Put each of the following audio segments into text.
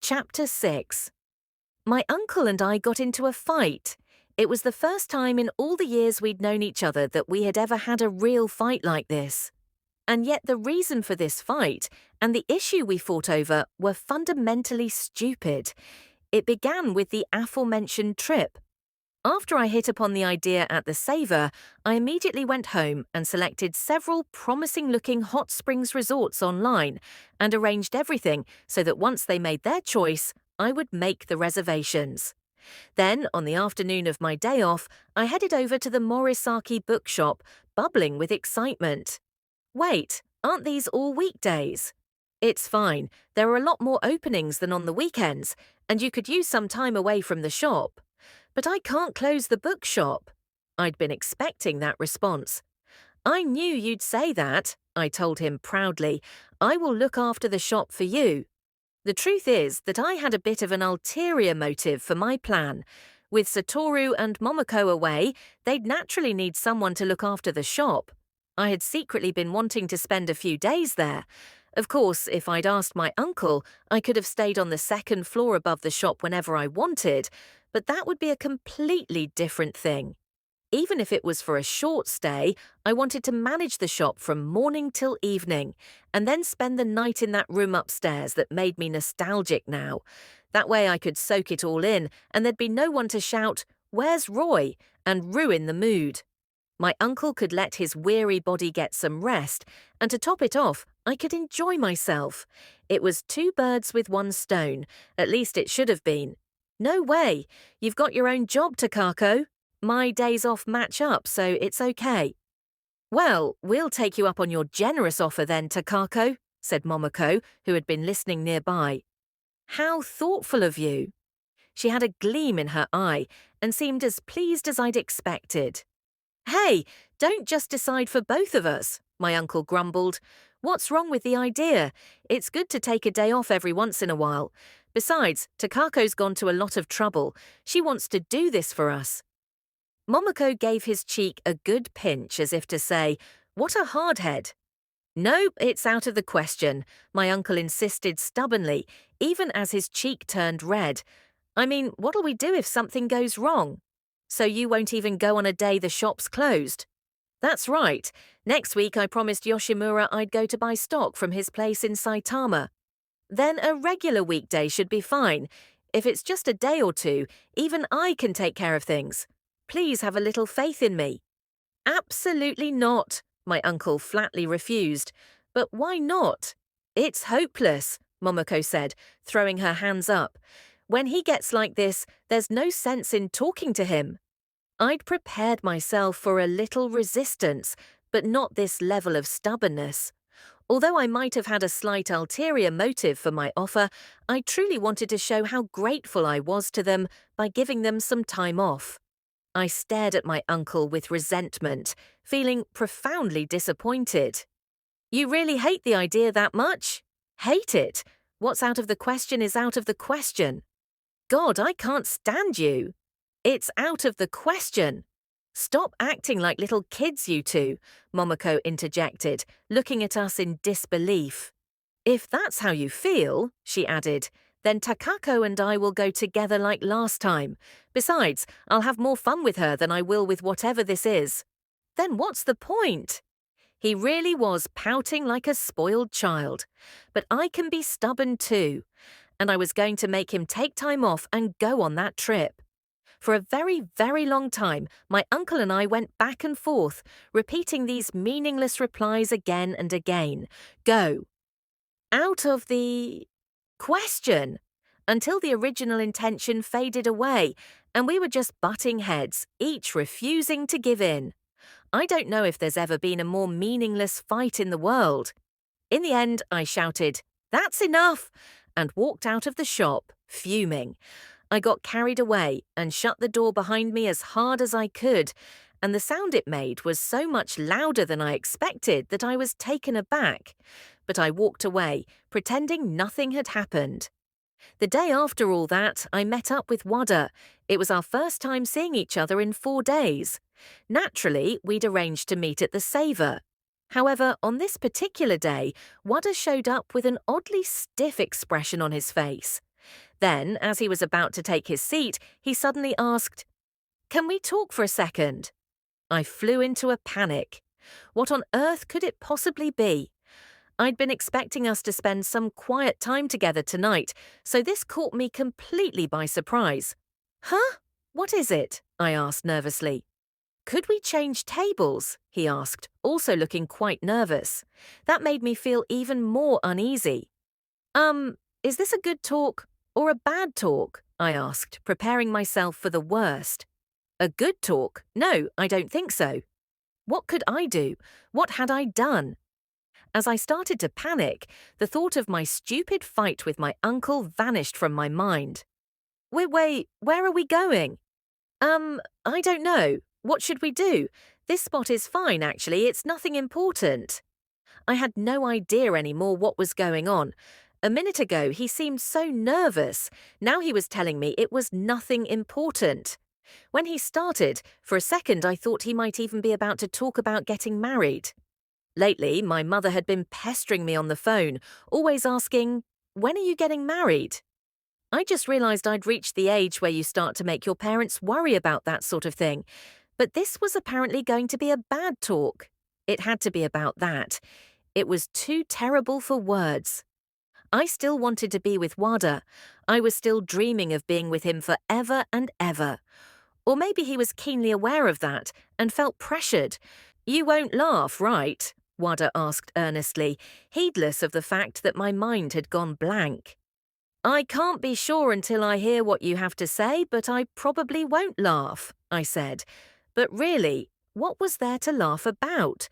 Chapter 6. My uncle and I got into a fight. It was the first time in all the years we'd known each other that we had ever had a real fight like this. And yet the reason for this fight and the issue we fought over were fundamentally stupid. It began with the aforementioned trip. After I hit upon the idea at the Saver, I immediately went home and selected several promising-looking hot springs resorts online and arranged everything so that once they made their choice, I would make the reservations. Then, on the afternoon of my day off, I headed over to the Morisaki Bookshop, bubbling with excitement. Wait, aren't these all weekdays? It's fine, there are a lot more openings than on the weekends, and you could use some time away from the shop. But I can't close the bookshop. I'd been expecting that response. I knew you'd say that, I told him proudly. I will look after the shop for you. The truth is that I had a bit of an ulterior motive for my plan. With Satoru and Momoko away, they'd naturally need someone to look after the shop. I had secretly been wanting to spend a few days there. Of course, if I'd asked my uncle, I could have stayed on the second floor above the shop whenever I wanted, but that would be a completely different thing. Even if it was for a short stay, I wanted to manage the shop from morning till evening, and then spend the night in that room upstairs that made me nostalgic now. That way I could soak it all in, and there'd be no one to shout, "Where's Roy?" and ruin the mood. My uncle could let his weary body get some rest, and to top it off, I could enjoy myself. It was two birds with one stone, at least it should have been. No way, you've got your own job, Takako. My days off match up, so it's okay. Well, we'll take you up on your generous offer then, Takako, said Momoko, who had been listening nearby. How thoughtful of you. She had a gleam in her eye and seemed as pleased as I'd expected. Hey, don't just decide for both of us, my uncle grumbled. What's wrong with the idea? It's good to take a day off every once in a while. Besides, Takako's gone to a lot of trouble. She wants to do this for us. Momoko gave his cheek a good pinch as if to say, what a hardhead. Nope, it's out of the question, my uncle insisted stubbornly, even as his cheek turned red. I mean, what'll we do if something goes wrong? So you won't even go on a day the shop's closed? That's right. Next week I promised Yoshimura I'd go to buy stock from his place in Saitama. Then a regular weekday should be fine. If it's just a day or two, even I can take care of things. Please have a little faith in me. Absolutely not, my uncle flatly refused. But why not? It's hopeless, Momoko said, throwing her hands up. When he gets like this, there's no sense in talking to him. I'd prepared myself for a little resistance, but not this level of stubbornness. Although I might have had a slight ulterior motive for my offer, I truly wanted to show how grateful I was to them by giving them some time off. I stared at my uncle with resentment, feeling profoundly disappointed. You really hate the idea that much? Hate it? What's out of the question is out of the question. God, I can't stand you. It's out of the question. Stop acting like little kids, you two, Momoko interjected, looking at us in disbelief. If that's how you feel, she added, then Takako and I will go together like last time. Besides, I'll have more fun with her than I will with whatever this is. Then what's the point? He really was pouting like a spoiled child. But I can be stubborn too. And I was going to make him take time off and go on that trip. For a very, very long time, my uncle and I went back and forth, repeating these meaningless replies again and again. Go. Out of the question, until the original intention faded away, and we were just butting heads, each refusing to give in. I don't know if there's ever been a more meaningless fight in the world. In the end, I shouted, "That's enough!" and walked out of the shop, fuming. I got carried away and shut the door behind me as hard as I could, and the sound it made was so much louder than I expected that I was taken aback. But I walked away, pretending nothing had happened. The day after all that, I met up with Wada. It was our first time seeing each other in 4 days. Naturally, we'd arranged to meet at the Saver. However, on this particular day, Wada showed up with an oddly stiff expression on his face. Then, as he was about to take his seat, he suddenly asked, "Can we talk for a second?" I flew into a panic. What on earth could it possibly be? I'd been expecting us to spend some quiet time together tonight, so this caught me completely by surprise. "Huh? What is it?" I asked nervously. "Could we change tables?" he asked, also looking quite nervous. That made me feel even more uneasy. Is this a good talk or a bad talk?" I asked, preparing myself for the worst. "A good talk? No, I don't think so." What could I do? What had I done? As I started to panic, the thought of my stupid fight with my uncle vanished from my mind. Wait, where are we going?" I don't know. What should we do? This spot is fine, actually. It's nothing important." I had no idea anymore what was going on. A minute ago, he seemed so nervous. Now he was telling me it was nothing important. When he started, for a second I thought he might even be about to talk about getting married. Lately, my mother had been pestering me on the phone, always asking, "When are you getting married?" I just realized I'd reached the age where you start to make your parents worry about that sort of thing. But this was apparently going to be a bad talk. It had to be about that. It was too terrible for words. I still wanted to be with Wada. I was still dreaming of being with him forever and ever. Or maybe he was keenly aware of that and felt pressured. "You won't laugh, right?" Wada asked earnestly, heedless of the fact that my mind had gone blank. "I can't be sure until I hear what you have to say, but I probably won't laugh," I said. But really, what was there to laugh about?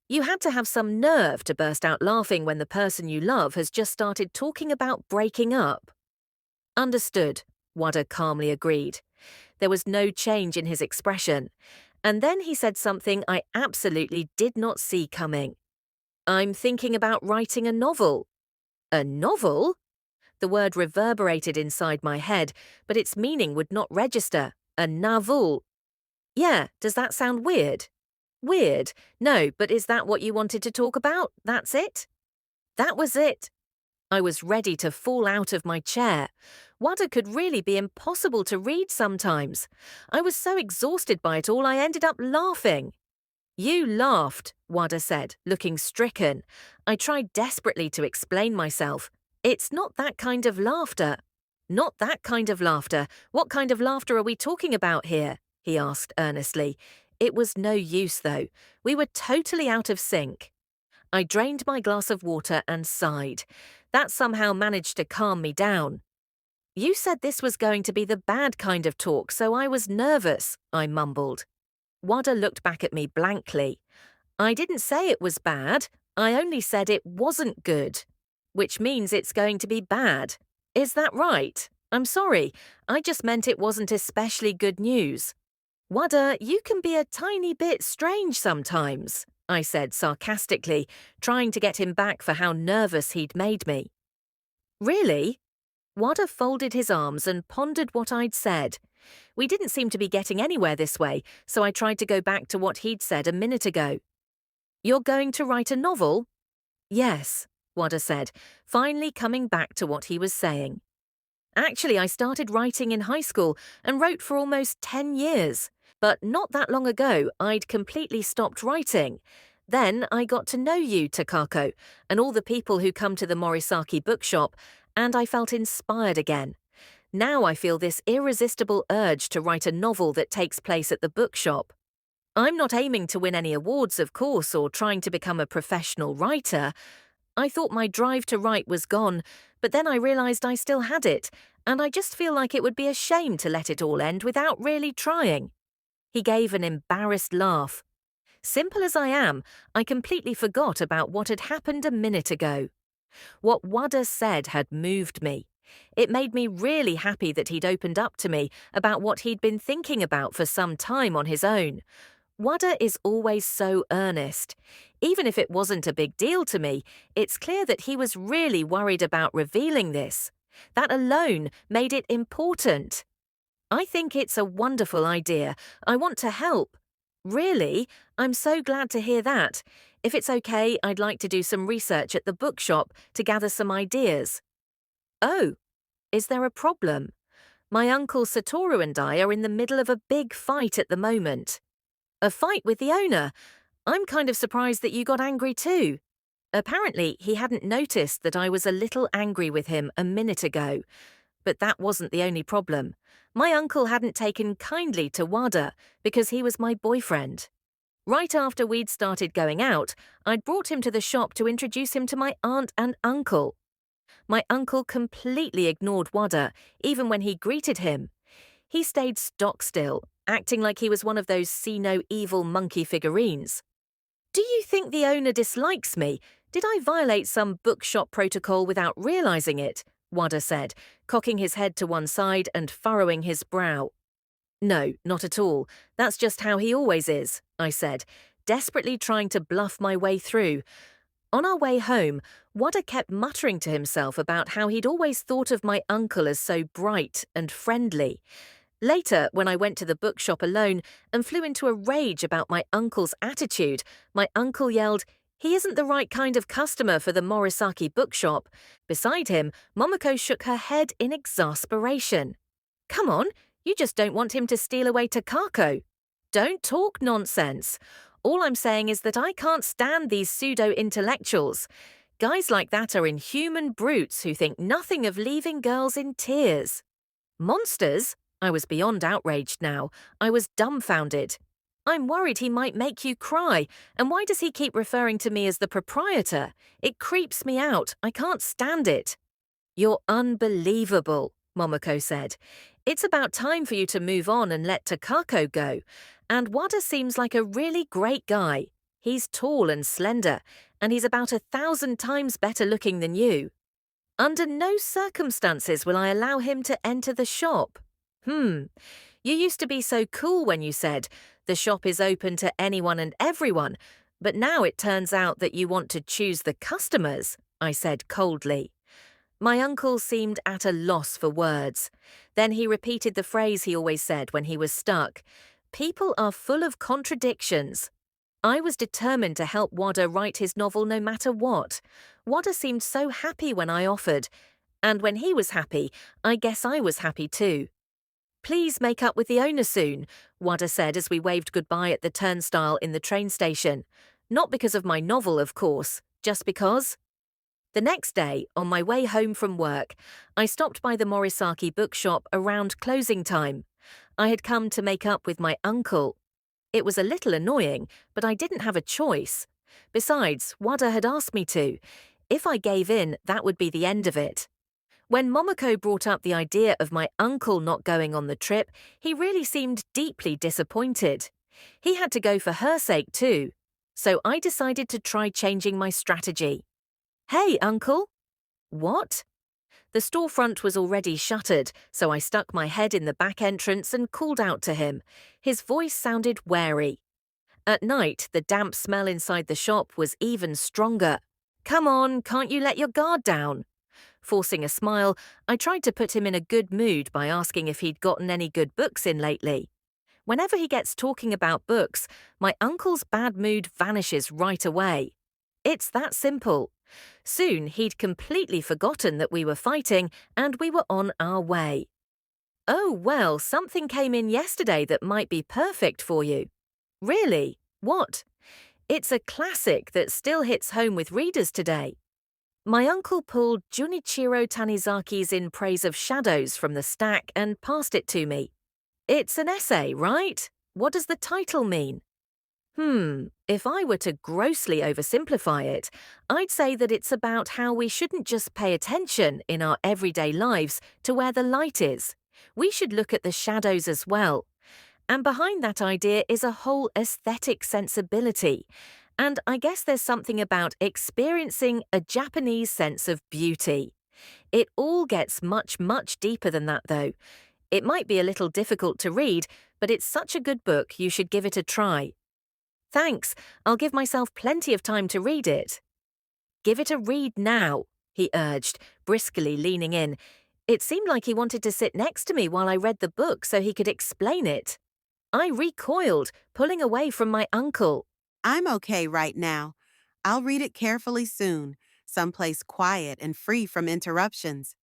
You had to have some nerve to burst out laughing when the person you love has just started talking about breaking up. "Understood," Wada calmly agreed. There was no change in his expression. And then he said something I absolutely did not see coming. "I'm thinking about writing a novel." "A novel?" The word reverberated inside my head, but its meaning would not register. A novel. "Yeah, does that sound weird?" "Weird? No, but is that what you wanted to talk about? That's it?" That was it. I was ready to fall out of my chair. Wada could really be impossible to read sometimes. I was so exhausted by it all I ended up laughing. "You laughed," Wada said, looking stricken. I tried desperately to explain myself. "It's not that kind of laughter." "Not that kind of laughter? What kind of laughter are we talking about here?" he asked earnestly. It was no use, though. We were totally out of sync. I drained my glass of water and sighed. That somehow managed to calm me down. "You said this was going to be the bad kind of talk, so I was nervous," I mumbled. Wada looked back at me blankly. "I didn't say it was bad. I only said it wasn't good. Which means it's going to be bad. Is that right? I'm sorry. I just meant it wasn't especially good news." "Wada, you can be a tiny bit strange sometimes," I said sarcastically, trying to get him back for how nervous he'd made me. "Really?" Wada folded his arms and pondered what I'd said. We didn't seem to be getting anywhere this way, so I tried to go back to what he'd said a minute ago. "You're going to write a novel?" "Yes," Wada said, finally coming back to what he was saying. "Actually, I started writing in high school and wrote for almost 10 years. But not that long ago, I'd completely stopped writing. Then I got to know you, Takako, and all the people who come to the Morisaki Bookshop, and I felt inspired again. Now I feel this irresistible urge to write a novel that takes place at the bookshop. I'm not aiming to win any awards, of course, or trying to become a professional writer. I thought my drive to write was gone, but then I realized I still had it, and I just feel like it would be a shame to let it all end without really trying." He gave an embarrassed laugh. Simple as I am, I completely forgot about what had happened a minute ago. What Wada said had moved me. It made me really happy that he'd opened up to me about what he'd been thinking about for some time on his own. Wada is always so earnest. Even if it wasn't a big deal to me, it's clear that he was really worried about revealing this. That alone made it important. I think it's a wonderful idea. I want to help. Really? I'm so glad to hear that. If it's okay, I'd like to do some research at the bookshop to gather some ideas. Oh, Is there a problem? My uncle Satoru and I are in the middle of a big fight at the moment. A fight with the owner? I'm kind of surprised that you got angry too. Apparently, he hadn't noticed that I was a little angry with him a minute ago. But that wasn't the only problem. My uncle hadn't taken kindly to Wada because he was my boyfriend. Right after we'd started going out, I'd brought him to the shop to introduce him to my aunt and uncle. My uncle completely ignored Wada, even when he greeted him. He stayed stock still, acting like he was one of those see no evil monkey figurines. Do you think the owner dislikes me? Did I violate some bookshop protocol without realizing it? Wada said, cocking his head to one side and furrowing his brow. No, not at all. That's just how he always is, I said, desperately trying to bluff my way through. On our way home, Wada kept muttering to himself about how he'd always thought of my uncle as so bright and friendly. Later, when I went to the bookshop alone and flew into a rage about my uncle's attitude, my uncle yelled, "He isn't the right kind of customer for the Morisaki Bookshop." Beside him, Momoko shook her head in exasperation. Come on, you just don't want him to steal away Takako. Don't talk nonsense. All I'm saying is that I can't stand these pseudo-intellectuals. Guys like that are inhuman brutes who think nothing of leaving girls in tears. Monsters? I was beyond outraged now. I was dumbfounded. I'm worried he might make you cry, and why does he keep referring to me as the proprietor? It creeps me out. I can't stand it. You're unbelievable, Momoko said. It's about time for you to move on and let Takako go. And Wada seems like a really great guy. He's tall and slender, and he's about 1,000 times better looking than you. Under no circumstances will I allow him to enter the shop. You used to be so cool when you said, the shop is open to anyone and everyone, but now it turns out that you want to choose the customers, I said coldly. My uncle seemed at a loss for words. Then he repeated the phrase he always said when he was stuck. People are full of contradictions. I was determined to help Wada write his novel no matter what. Wada seemed so happy when I offered. And when he was happy, I guess I was happy too. Please make up with the owner soon, Wada said as we waved goodbye at the turnstile in the train station. Not because of my novel, of course, just because. The next day, on my way home from work, I stopped by the Morisaki Bookshop around closing time. I had come to make up with my uncle. It was a little annoying, but I didn't have a choice. Besides, Wada had asked me to. If I gave in, that would be the end of it. When Momoko brought up the idea of my uncle not going on the trip, he really seemed deeply disappointed. He had to go for her sake too. So I decided to try changing my strategy. Hey, uncle. What? The storefront was already shuttered, so I stuck my head in the back entrance and called out to him. His voice sounded wary. At night, the damp smell inside the shop was even stronger. Come on, can't you let your guard down? Forcing a smile, I tried to put him in a good mood by asking if he'd gotten any good books in lately. Whenever he gets talking about books, my uncle's bad mood vanishes right away. It's that simple. Soon he'd completely forgotten that we were fighting and we were on our way. Oh, well, something came in yesterday that might be perfect for you. Really? What? It's a classic that still hits home with readers today. My uncle pulled Junichiro Tanizaki's In Praise of Shadows from the stack and passed it to me. It's an essay, right? What does the title mean? If I were to grossly oversimplify it, I'd say that it's about how we shouldn't just pay attention in our everyday lives to where the light is. We should look at the shadows as well. And behind that idea is a whole aesthetic sensibility. And I guess there's something about experiencing a Japanese sense of beauty. It all gets much, much deeper than that, though. It might be a little difficult to read, but it's such a good book you should give it a try. Thanks, I'll give myself plenty of time to read it. Give it a read now, he urged, briskly leaning in. It seemed like he wanted to sit next to me while I read the book so he could explain it. I recoiled, pulling away from my uncle. I'm okay right now. I'll read it carefully soon, someplace quiet and free from interruptions.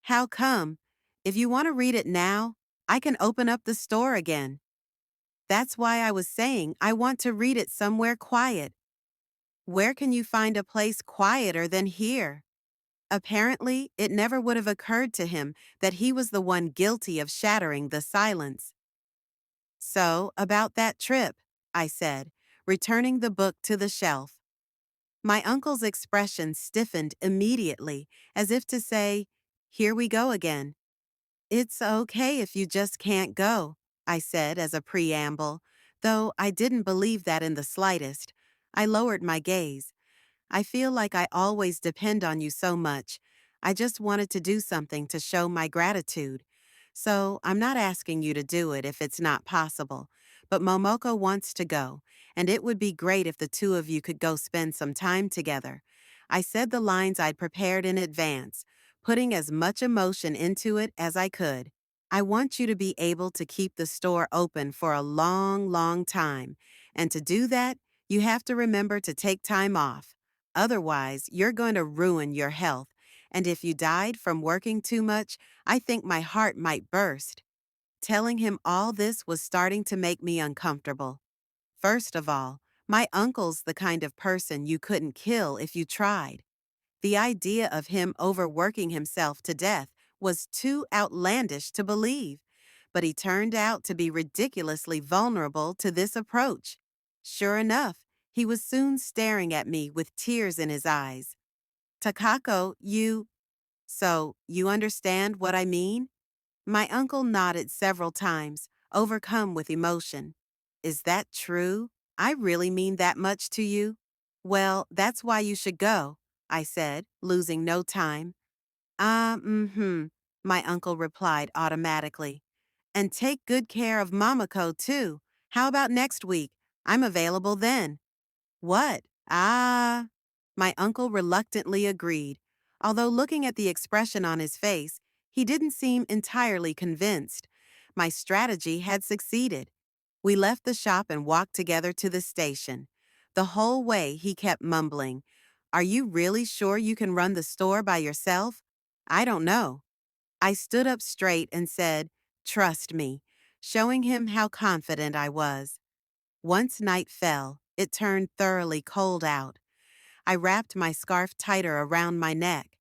How come? If you want to read it now, I can open up the store again. That's why I was saying I want to read it somewhere quiet. Where can you find a place quieter than here? Apparently, it never would have occurred to him that he was the one guilty of shattering the silence. So, about that trip, I said, returning the book to the shelf. My uncle's expression stiffened immediately, as if to say, "Here we go again." "It's okay if you just can't go," I said as a preamble, though I didn't believe that in the slightest. I lowered my gaze. "I feel like I always depend on you so much. I just wanted to do something to show my gratitude. So I'm not asking you to do it if it's not possible. But Momoko wants to go, and it would be great if the two of you could go spend some time together." I said the lines I'd prepared in advance, putting as much emotion into it as I could. "I want you to be able to keep the store open for a long, long time. And to do that, you have to remember to take time off. Otherwise, you're going to ruin your health. And if you died from working too much, I think my heart might burst." Telling him all this was starting to make me uncomfortable. First of all, my uncle's the kind of person you couldn't kill if you tried. The idea of him overworking himself to death was too outlandish to believe, but he turned out to be ridiculously vulnerable to this approach. Sure enough, he was soon staring at me with tears in his eyes. "Takako, so you understand what I mean?" My uncle nodded several times, overcome with emotion. "Is that true? I really mean that much to you?" "Well, that's why you should go," I said, losing no time. My uncle replied automatically. "And take good care of Mamako, too. How about next week? I'm available then." "What? Ah." My uncle reluctantly agreed, although looking at the expression on his face, he didn't seem entirely convinced. My strategy had succeeded. We left the shop and walked together to the station. The whole way he kept mumbling, "Are you really sure you can run the store by yourself?" "I don't know." I stood up straight and said, "Trust me," showing him how confident I was. Once night fell, it turned thoroughly cold out. I wrapped my scarf tighter around my neck.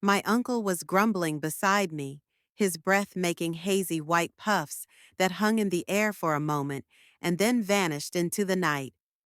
My uncle was grumbling beside me, his breath making hazy white puffs that hung in the air for a moment and then vanished into the night.